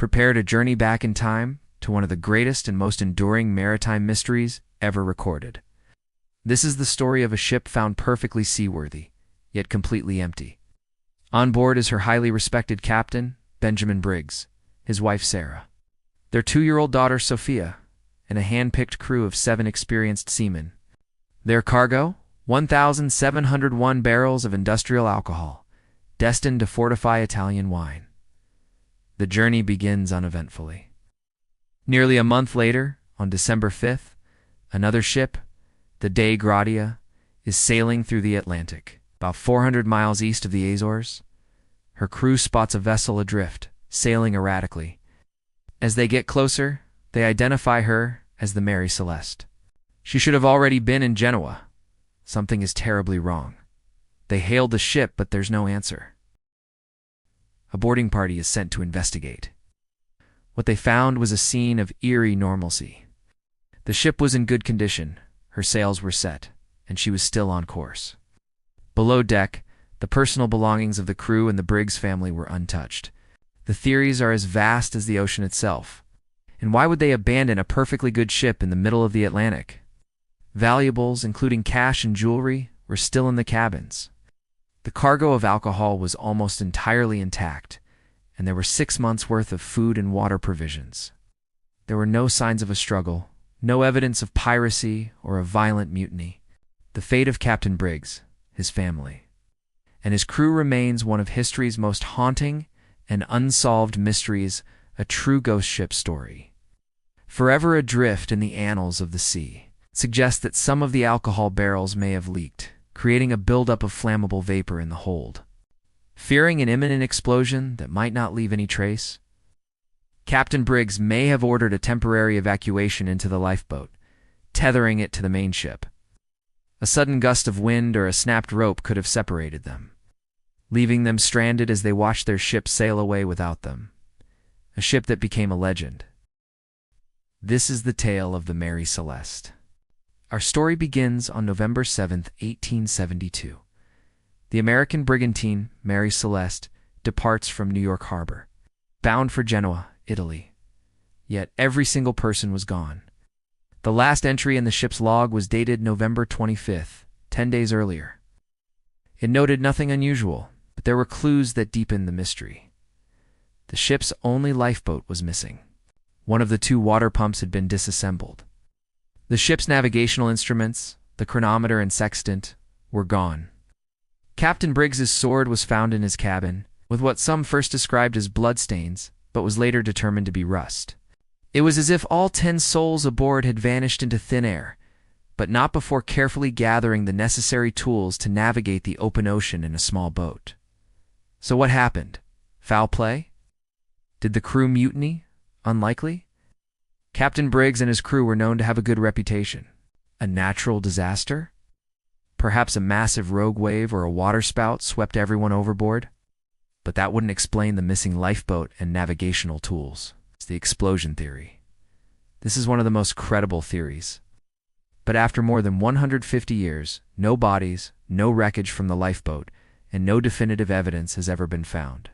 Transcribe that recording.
Prepare to journey back in time to one of the greatest and most enduring maritime mysteries ever recorded. This is the story of a ship found perfectly seaworthy, yet completely empty. On board is her highly respected captain, Benjamin Briggs, his wife Sarah, their 2-year-old daughter Sophia, and a hand-picked crew of 7 experienced seamen. Their cargo? 1,701 barrels of industrial alcohol, destined to fortify Italian wine. The journey begins uneventfully. Nearly a month later, on December 5th, another ship, the Dei Gratia, is sailing through the Atlantic, about 400 miles east of the Azores. Her crew spots a vessel adrift, sailing erratically. As they get closer, they identify her as the Mary Celeste. She should have already been in Genoa. Something is terribly wrong. They hailed the ship, but there's no answer. A boarding party is sent to investigate. What they found was a scene of eerie normalcy. The ship was in good condition, her sails were set, and she was still on course. Below deck, the personal belongings of the crew and the Briggs family were untouched. The theories are as vast as the ocean itself. And why would they abandon a perfectly good ship in the middle of the Atlantic? Valuables, including cash and jewelry, were still in the cabins. The cargo of alcohol was almost entirely intact, and there were 6 months' worth of food and water provisions. There were no signs of a struggle, no evidence of piracy or a violent mutiny. The fate of Captain Briggs, his family, and his crew remains one of history's most haunting and unsolved mysteries, a true ghost ship story. Forever adrift in the annals of the sea, suggests that some of the alcohol barrels may have leaked, creating a buildup of flammable vapor in the hold. Fearing an imminent explosion that might not leave any trace, Captain Briggs may have ordered a temporary evacuation into the lifeboat, tethering it to the main ship. A sudden gust of wind or a snapped rope could have separated them, leaving them stranded as they watched their ship sail away without them. A ship that became a legend. This is the tale of the Mary Celeste. Our story begins on November 7th, 1872. The American brigantine, Mary Celeste, departs from New York Harbor, bound for Genoa, Italy. Yet every single person was gone. The last entry in the ship's log was dated November 25th, 10 days earlier. It noted nothing unusual, but there were clues that deepened the mystery. The ship's only lifeboat was missing. One of the 2 water pumps had been disassembled. The ship's navigational instruments, the chronometer and sextant, were gone. Captain Briggs's sword was found in his cabin, with what some first described as bloodstains, but was later determined to be rust. It was as if all 10 souls aboard had vanished into thin air, but not before carefully gathering the necessary tools to navigate the open ocean in a small boat. So what happened? Foul play? Did the crew mutiny? Unlikely. Captain Briggs and his crew were known to have a good reputation. A natural disaster? Perhaps a massive rogue wave or a waterspout swept everyone overboard? But that wouldn't explain the missing lifeboat and navigational tools. It's the explosion theory. This is one of the most credible theories. But after more than 150 years, no bodies, no wreckage from the lifeboat, and no definitive evidence has ever been found.